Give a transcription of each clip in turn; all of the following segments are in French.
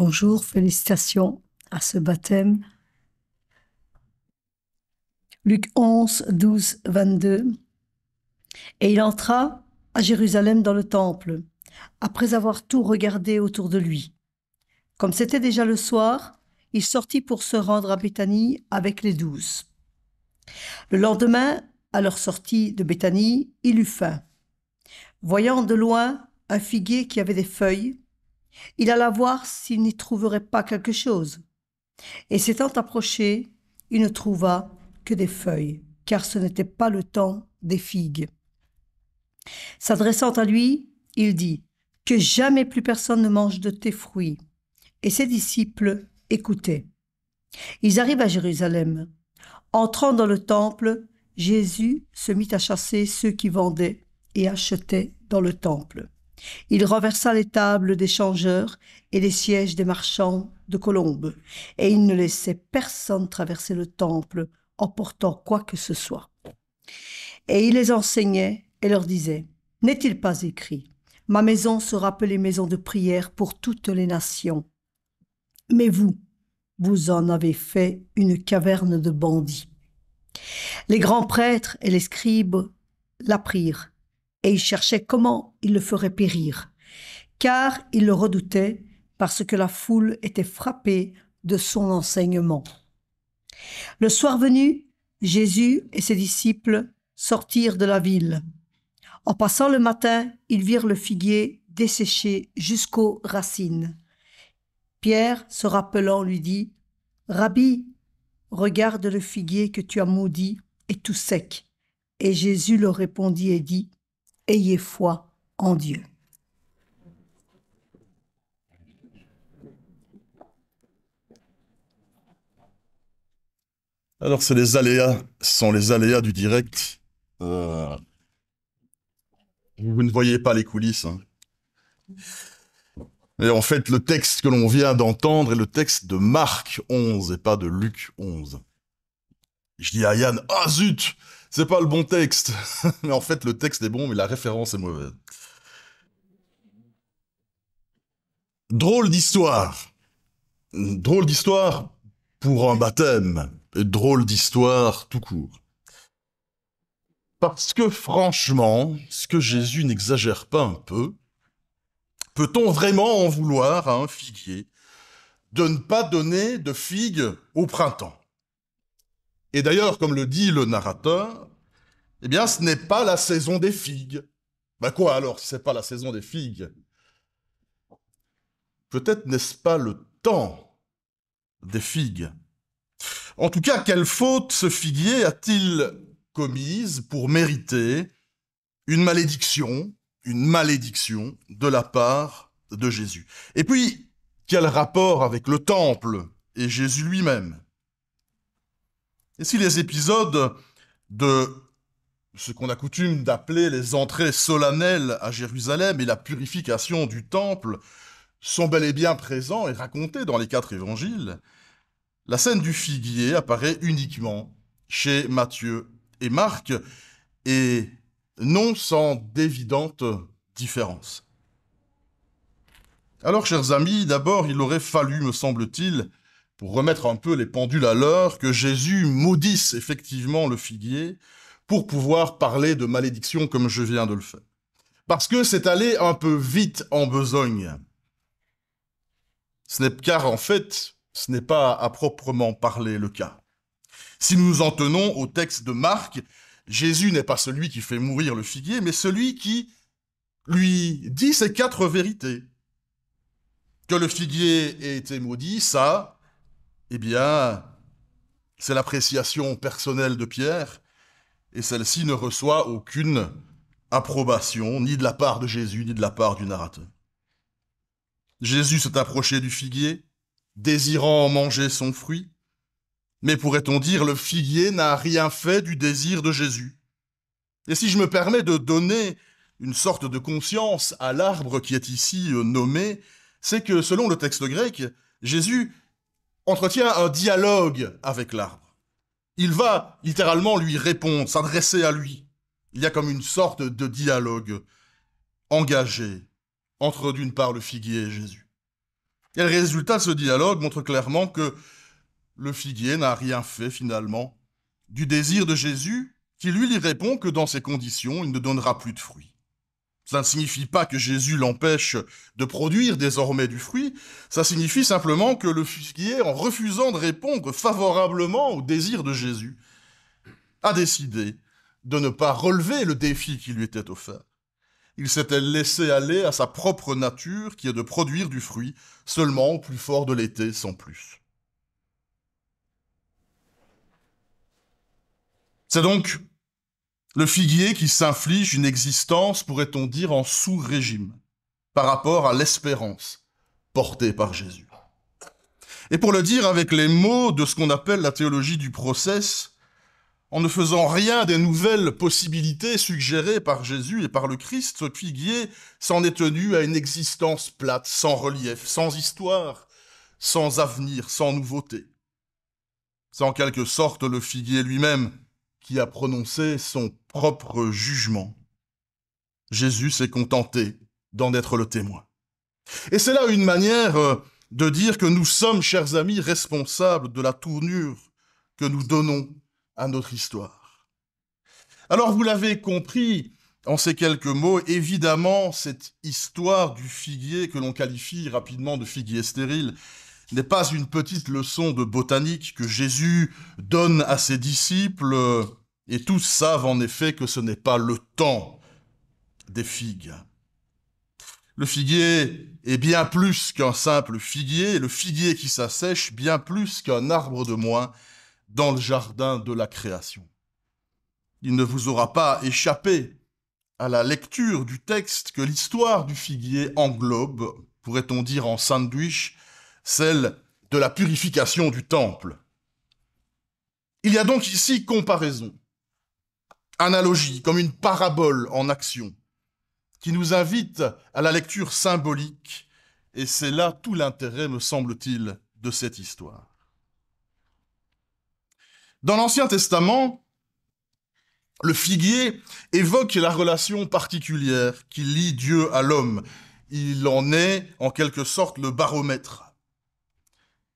Bonjour, félicitations à ce baptême. Luc 11, 12, 22. Et il entra à Jérusalem dans le temple, après avoir tout regardé autour de lui. Comme c'était déjà le soir, il sortit pour se rendre à Béthanie avec les 12. Le lendemain, à leur sortie de Béthanie, il eut faim. Voyant de loin un figuier qui avait des feuilles, il alla voir s'il n'y trouverait pas quelque chose. Et s'étant approché, il ne trouva que des feuilles, car ce n'était pas le temps des figues. S'adressant à lui, il dit « Que jamais plus personne ne mange de tes fruits. » Et ses disciples écoutaient. Ils arrivent à Jérusalem. Entrant dans le temple, Jésus se mit à chasser ceux qui vendaient et achetaient dans le temple. Il renversa les tables des changeurs et les sièges des marchands de colombes, et il ne laissait personne traverser le temple en portant quoi que ce soit. Et il les enseignait et leur disait « N'est-il pas écrit, ma maison sera appelée maison de prière pour toutes les nations. Mais vous, vous en avez fait une caverne de bandits. » Les grands prêtres et les scribes l'apprirent, et ils cherchaient comment ils le feraient périr, car ils le redoutaient parce que la foule était frappée de son enseignement. Le soir venu, Jésus et ses disciples sortirent de la ville. En passant le matin, ils virent le figuier desséché jusqu'aux racines. Pierre, se rappelant, lui dit « Rabbi, regarde le figuier que tu as maudit est tout sec. » Et Jésus leur répondit et dit « Ayez foi en Dieu. » Alors, ce sont les aléas du direct. Vous ne voyez pas les coulisses. Hein. Et en fait, le texte que l'on vient d'entendre est le texte de Marc 11 et pas de Luc 11. Je dis à Yann, ah zut, c'est pas le bon texte. Mais en fait, le texte est bon, mais la référence est mauvaise. Drôle d'histoire. Drôle d'histoire pour un baptême. Et drôle d'histoire tout court. Parce que franchement, ce que Jésus n'exagère pas un peu, peut-on vraiment en vouloir à un figuier de ne pas donner de figues au printemps? Et d'ailleurs, comme le dit le narrateur, eh bien, ce n'est pas la saison des figues. Ben quoi alors, si c'est pas la saison des figues? Peut-être n'est-ce pas le temps des figues. En tout cas, quelle faute ce figuier a-t-il commise pour mériter une malédiction de la part de Jésus? Et puis, quel rapport avec le temple et Jésus lui-même? Et si les épisodes de ce qu'on a coutume d'appeler les entrées solennelles à Jérusalem et la purification du temple sont bel et bien présents et racontés dans les 4 évangiles, la scène du figuier apparaît uniquement chez Matthieu et Marc, et non sans d'évidentes différences. Alors, chers amis, d'abord, il aurait fallu, me semble-t-il, pour remettre un peu les pendules à l'heure, que Jésus maudisse effectivement le figuier pour pouvoir parler de malédiction comme je viens de le faire. Parce que c'est allé un peu vite en besogne. Car en fait, ce n'est pas à proprement parler le cas. Si nous nous en tenons au texte de Marc, Jésus n'est pas celui qui fait mourir le figuier, mais celui qui lui dit ces 4 vérités. Que le figuier ait été maudit, ça, eh bien, c'est l'appréciation personnelle de Pierre, et celle-ci ne reçoit aucune approbation, ni de la part de Jésus, ni de la part du narrateur. Jésus s'est approché du figuier, désirant en manger son fruit, mais pourrait-on dire le figuier n'a rien fait du désir de Jésus. Et si je me permets de donner une sorte de conscience à l'arbre qui est ici nommé, c'est que selon le texte grec, Jésus entretient un dialogue avec l'arbre. Il va littéralement lui répondre, s'adresser à lui. Il y a comme une sorte de dialogue engagé entre d'une part le figuier et Jésus. Et le résultat de ce dialogue montre clairement que le figuier n'a rien fait finalement du désir de Jésus, qui lui répond que dans ces conditions, il ne donnera plus de fruits. Cela ne signifie pas que Jésus l'empêche de produire désormais du fruit, ça signifie simplement que le figuier, en refusant de répondre favorablement au désir de Jésus, a décidé de ne pas relever le défi qui lui était offert. Il s'était laissé aller à sa propre nature, qui est de produire du fruit seulement au plus fort de l'été, sans plus. C'est donc le figuier qui s'inflige une existence, pourrait-on dire, en sous-régime, par rapport à l'espérance portée par Jésus. Et pour le dire avec les mots de ce qu'on appelle la théologie du process, en ne faisant rien des nouvelles possibilités suggérées par Jésus et par le Christ, ce figuier s'en est tenu à une existence plate, sans relief, sans histoire, sans avenir, sans nouveauté. C'est en quelque sorte le figuier lui-même qui a prononcé son propre jugement. Jésus s'est contenté d'en être le témoin. Et c'est là une manière de dire que nous sommes, chers amis, responsables de la tournure que nous donnons à notre histoire. Alors vous l'avez compris en ces quelques mots, évidemment, cette histoire du figuier que l'on qualifie rapidement de figuier stérile n'est pas une petite leçon de botanique que Jésus donne à ses disciples, et tous savent en effet que ce n'est pas le temps des figues. Le figuier est bien plus qu'un simple figuier, et le figuier qui s'assèche bien plus qu'un arbre de moins dans le jardin de la création. Il ne vous aura pas échappé à la lecture du texte que l'histoire du figuier englobe, pourrait-on dire en sandwich, celle de la purification du temple. Il y a donc ici comparaison, analogie, comme une parabole en action, qui nous invite à la lecture symbolique, et c'est là tout l'intérêt, me semble-t-il, de cette histoire. Dans l'Ancien Testament, le figuier évoque la relation particulière qui lie Dieu à l'homme. Il en est, en quelque sorte, le baromètre.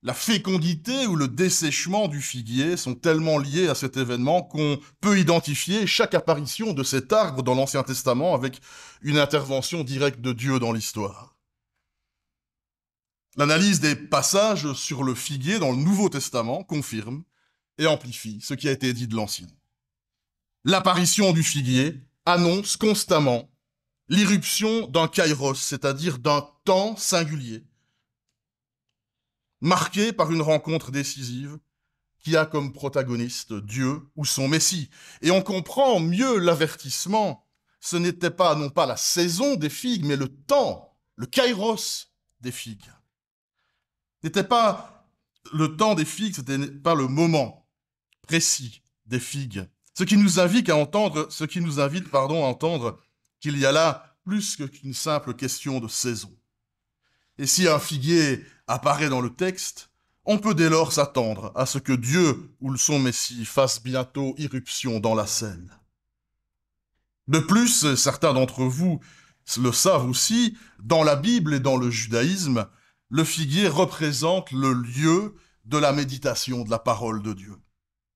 La fécondité ou le dessèchement du figuier sont tellement liés à cet événement qu'on peut identifier chaque apparition de cet arbre dans l'Ancien Testament avec une intervention directe de Dieu dans l'histoire. L'analyse des passages sur le figuier dans le Nouveau Testament confirme et amplifie ce qui a été dit de l'Ancien. L'apparition du figuier annonce constamment l'irruption d'un kairos, c'est-à-dire d'un temps singulier, marqué par une rencontre décisive qui a comme protagoniste Dieu ou son Messie. Et on comprend mieux l'avertissement. Ce n'était pas, non pas la saison des figues, mais le temps, le kairos des figues. Ce n'était pas le temps des figues, ce n'était pas le moment précis des figues. Ce qui nous invite à entendre qu'il y a là plus qu'une simple question de saison. Et si un figuier apparaît dans le texte, on peut dès lors s'attendre à ce que Dieu ou son Messie fasse bientôt irruption dans la scène. De plus, certains d'entre vous le savent aussi, dans la Bible et dans le judaïsme, le figuier représente le lieu de la méditation de la parole de Dieu,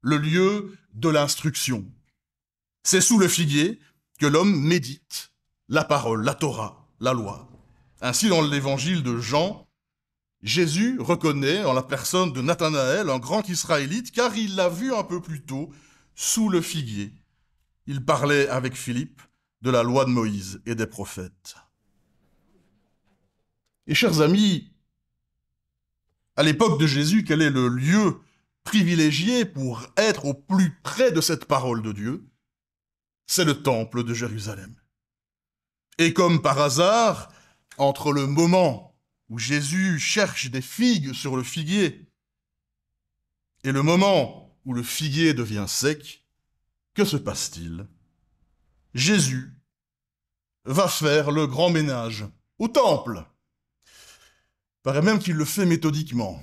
le lieu de l'instruction. C'est sous le figuier que l'homme médite la parole, la Torah, la loi. Ainsi, dans l'évangile de Jean, Jésus reconnaît en la personne de Nathanaël un grand Israélite, car il l'a vu un peu plus tôt sous le figuier. Il parlait avec Philippe de la loi de Moïse et des prophètes. Et chers amis, à l'époque de Jésus, quel est le lieu privilégié pour être au plus près de cette parole de Dieu? C'est le temple de Jérusalem. Et comme par hasard, entre le moment où Jésus cherche des figues sur le figuier et le moment où le figuier devient sec, que se passe-t-il? Jésus va faire le grand ménage au temple. Il paraît même qu'il le fait méthodiquement.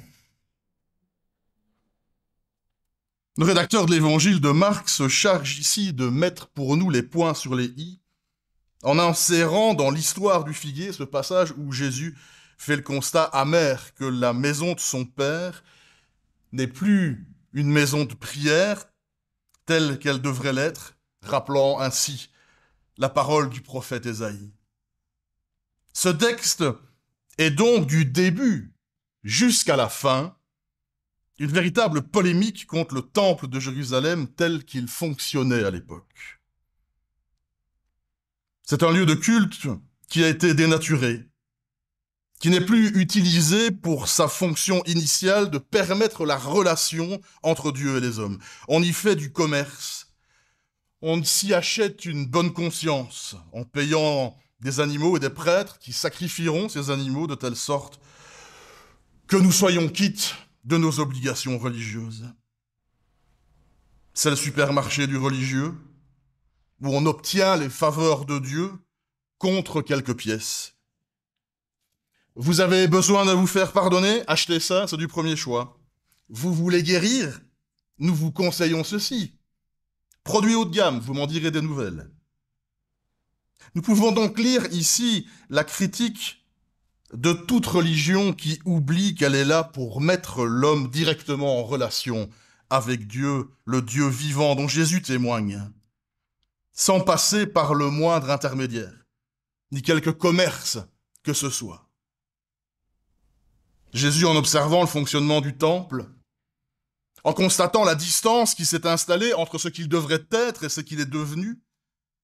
Le rédacteur de l'évangile de Marc se charge ici de mettre pour nous les points sur les i en insérant dans l'histoire du figuier ce passage où Jésus fait le constat amer que la maison de son père n'est plus une maison de prière telle qu'elle devrait l'être, rappelant ainsi la parole du prophète Ésaïe. Ce texte est donc du début jusqu'à la fin une véritable polémique contre le temple de Jérusalem tel qu'il fonctionnait à l'époque. C'est un lieu de culte qui a été dénaturé, qui n'est plus utilisé pour sa fonction initiale de permettre la relation entre Dieu et les hommes. On y fait du commerce, on s'y achète une bonne conscience en payant des animaux et des prêtres qui sacrifieront ces animaux de telle sorte que nous soyons quittes de nos obligations religieuses. C'est le supermarché du religieux, où on obtient les faveurs de Dieu contre quelques pièces. Vous avez besoin de vous faire pardonner? Achetez ça, c'est du premier choix. Vous voulez guérir? Nous vous conseillons ceci. Produit haut de gamme, vous m'en direz des nouvelles. Nous pouvons donc lire ici la critique de toute religion qui oublie qu'elle est là pour mettre l'homme directement en relation avec Dieu, le Dieu vivant dont Jésus témoigne, sans passer par le moindre intermédiaire, ni quelque commerce que ce soit. Jésus, en observant le fonctionnement du temple, en constatant la distance qui s'est installée entre ce qu'il devrait être et ce qu'il est devenu,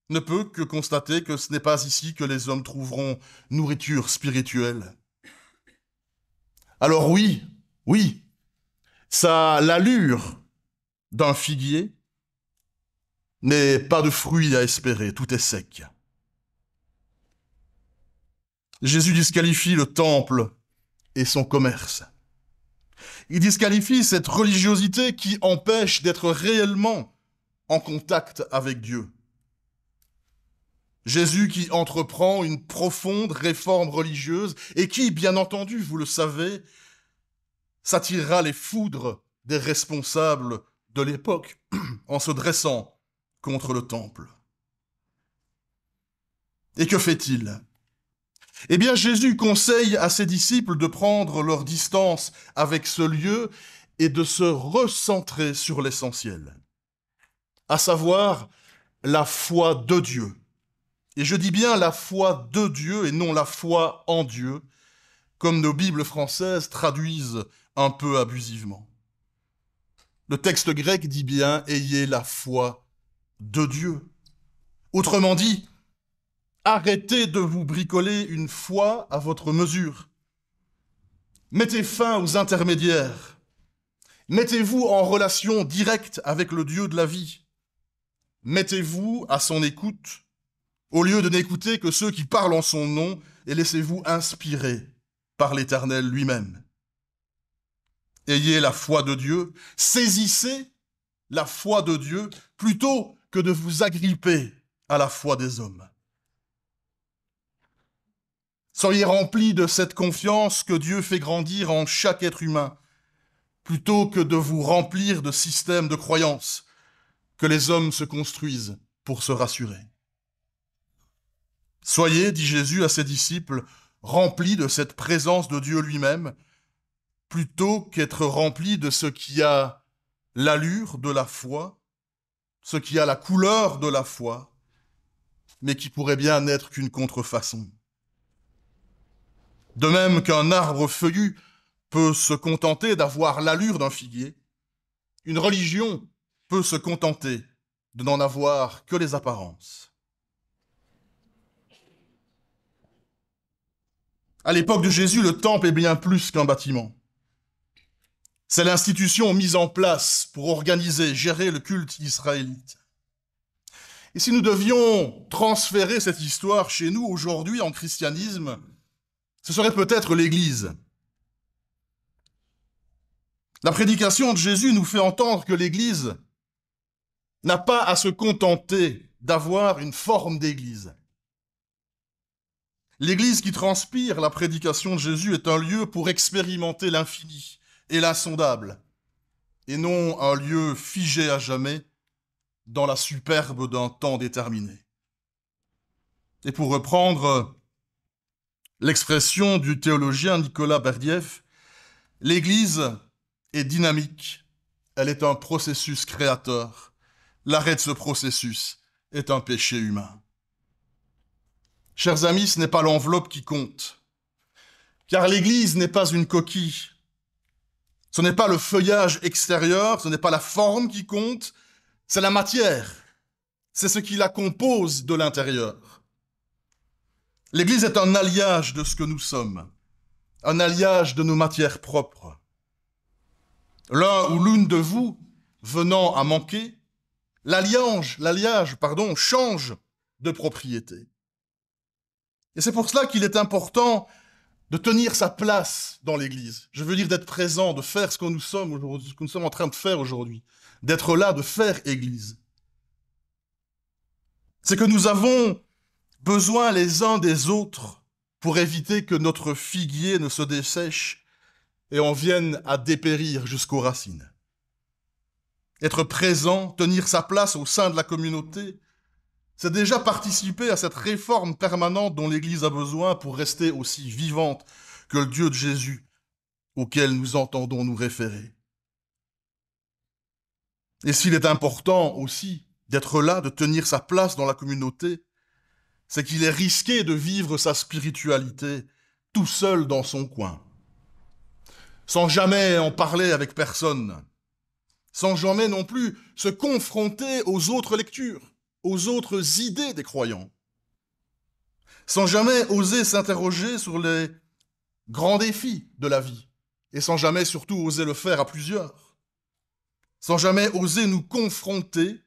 ne peut que constater que ce n'est pas ici que les hommes trouveront nourriture spirituelle. Alors oui, ça a l'allure d'un figuier, mais pas de fruits à espérer, tout est sec. Jésus disqualifie le temple et son commerce. Il disqualifie cette religiosité qui empêche d'être réellement en contact avec Dieu. Jésus qui entreprend une profonde réforme religieuse et qui, bien entendu, vous le savez, s'attirera les foudres des responsables de l'époque en se dressant contre le temple. Et que fait-il? Eh bien, Jésus conseille à ses disciples de prendre leur distance avec ce lieu et de se recentrer sur l'essentiel, à savoir la foi de Dieu. Et je dis bien la foi de Dieu et non la foi en Dieu, comme nos Bibles françaises traduisent un peu abusivement. Le texte grec dit bien « ayez la foi de Dieu ». Autrement dit, arrêtez de vous bricoler une foi à votre mesure. Mettez fin aux intermédiaires. Mettez-vous en relation directe avec le Dieu de la vie. Mettez-vous à son écoute, au lieu de n'écouter que ceux qui parlent en son nom, et laissez-vous inspirer par l'Éternel lui-même. Ayez la foi de Dieu, saisissez la foi de Dieu, plutôt que de vous agripper à la foi des hommes. Soyez remplis de cette confiance que Dieu fait grandir en chaque être humain, plutôt que de vous remplir de systèmes de croyances que les hommes se construisent pour se rassurer. Soyez, dit Jésus à ses disciples, remplis de cette présence de Dieu lui-même, plutôt qu'être remplis de ce qui a l'allure de la foi, ce qui a la couleur de la foi, mais qui pourrait bien n'être qu'une contrefaçon. De même qu'un arbre feuillu peut se contenter d'avoir l'allure d'un figuier, une religion peut se contenter de n'en avoir que les apparences. À l'époque de Jésus, le temple est bien plus qu'un bâtiment. C'est l'institution mise en place pour organiser, gérer le culte israélite. Et si nous devions transférer cette histoire chez nous aujourd'hui en christianisme, ce serait peut-être l'Église. La prédication de Jésus nous fait entendre que l'Église n'a pas à se contenter d'avoir une forme d'Église. L'Église qui transpire la prédication de Jésus est un lieu pour expérimenter l'infini et l'insondable, et non un lieu figé à jamais dans la superbe d'un temps déterminé. Et pour reprendre l'expression du théologien Nicolas Berdiev, l'Église est dynamique, elle est un processus créateur. L'arrêt de ce processus est un péché humain. Chers amis, ce n'est pas l'enveloppe qui compte, car l'Église n'est pas une coquille. Ce n'est pas le feuillage extérieur, ce n'est pas la forme qui compte, c'est la matière. C'est ce qui la compose de l'intérieur. L'Église est un alliage de ce que nous sommes, un alliage de nos matières propres. L'un ou l'une de vous venant à manquer, l'alliage, change de propriété. Et c'est pour cela qu'il est important de tenir sa place dans l'Église. Je veux dire d'être présent, de faire ce que nous sommes aujourd'hui, ce que nous sommes en train de faire aujourd'hui, d'être là, de faire Église. C'est que nous avons besoin les uns des autres pour éviter que notre figuier ne se dessèche et en vienne à dépérir jusqu'aux racines. Être présent, tenir sa place au sein de la communauté, c'est déjà participer à cette réforme permanente dont l'Église a besoin pour rester aussi vivante que le Dieu de Jésus auquel nous entendons nous référer. Et s'il est important aussi d'être là, de tenir sa place dans la communauté, c'est qu'il est risqué de vivre sa spiritualité tout seul dans son coin, sans jamais en parler avec personne, sans jamais non plus se confronter aux autres lectures, aux autres idées des croyants, sans jamais oser s'interroger sur les grands défis de la vie, et sans jamais surtout oser le faire à plusieurs, sans jamais oser nous confronter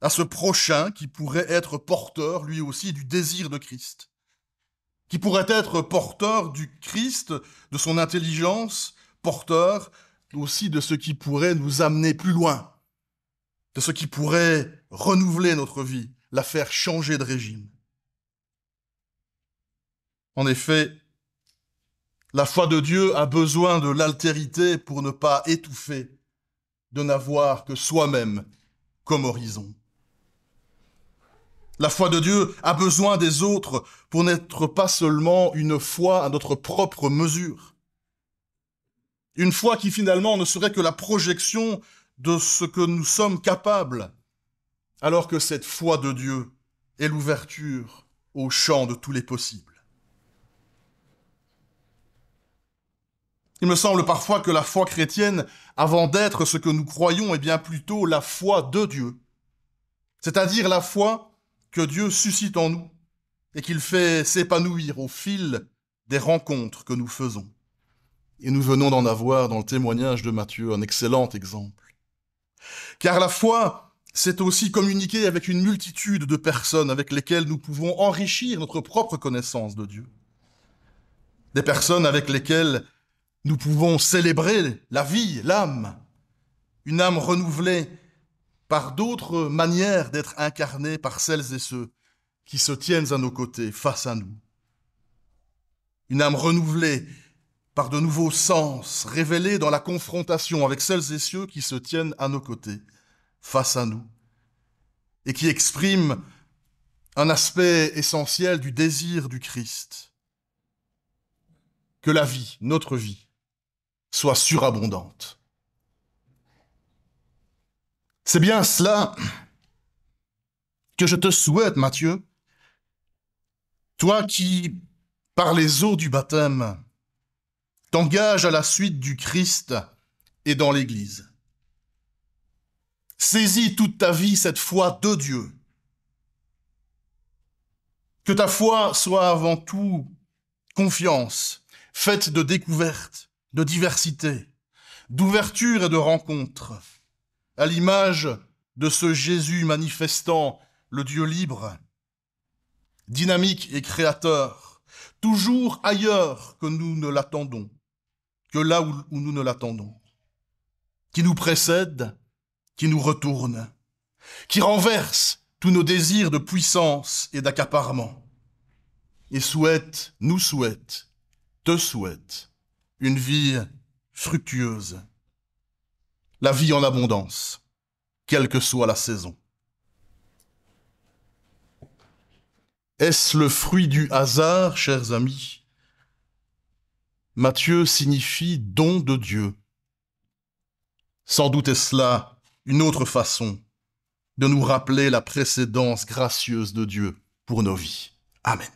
à ce prochain qui pourrait être porteur, lui aussi, du désir de Christ, qui pourrait être porteur du Christ, de son intelligence, porteur aussi de ce qui pourrait nous amener plus loin, de ce qui pourrait renouveler notre vie, la faire changer de régime. En effet, la foi de Dieu a besoin de l'altérité pour ne pas étouffer, de n'avoir que soi-même comme horizon. La foi de Dieu a besoin des autres pour n'être pas seulement une foi à notre propre mesure. Une foi qui finalement ne serait que la projection de ce que nous sommes capables, alors que cette foi de Dieu est l'ouverture au champ de tous les possibles. Il me semble parfois que la foi chrétienne, avant d'être ce que nous croyons, est bien plutôt la foi de Dieu, c'est-à-dire la foi que Dieu suscite en nous et qu'il fait s'épanouir au fil des rencontres que nous faisons. Et nous venons d'en avoir dans le témoignage de Matthieu un excellent exemple. Car la foi, c'est aussi communiquer avec une multitude de personnes avec lesquelles nous pouvons enrichir notre propre connaissance de Dieu. Des personnes avec lesquelles nous pouvons célébrer la vie, l'âme, une âme renouvelée par d'autres manières d'être incarnée par celles et ceux qui se tiennent à nos côtés, face à nous. Une âme renouvelée par de nouveaux sens révélés dans la confrontation avec celles et ceux qui se tiennent à nos côtés, face à nous, et qui expriment un aspect essentiel du désir du Christ. Que la vie, notre vie, soit surabondante. C'est bien cela que je te souhaite, Matthieu, toi qui, par les eaux du baptême, t'engages à la suite du Christ et dans l'Église. Saisis toute ta vie cette foi de Dieu. Que ta foi soit avant tout confiance, faite de découvertes, de diversité, d'ouverture et de rencontres, à l'image de ce Jésus manifestant le Dieu libre, dynamique et créateur, toujours ailleurs que nous ne l'attendons, que là où nous ne l'attendons, qui nous précède, qui nous retourne, qui renverse tous nos désirs de puissance et d'accaparement, et nous souhaite, te souhaite, une vie fructueuse, la vie en abondance, quelle que soit la saison. Est-ce le fruit du hasard, chers amis? Matthieu signifie don de Dieu. Sans doute est-ce là une autre façon de nous rappeler la précédence gracieuse de Dieu pour nos vies. Amen.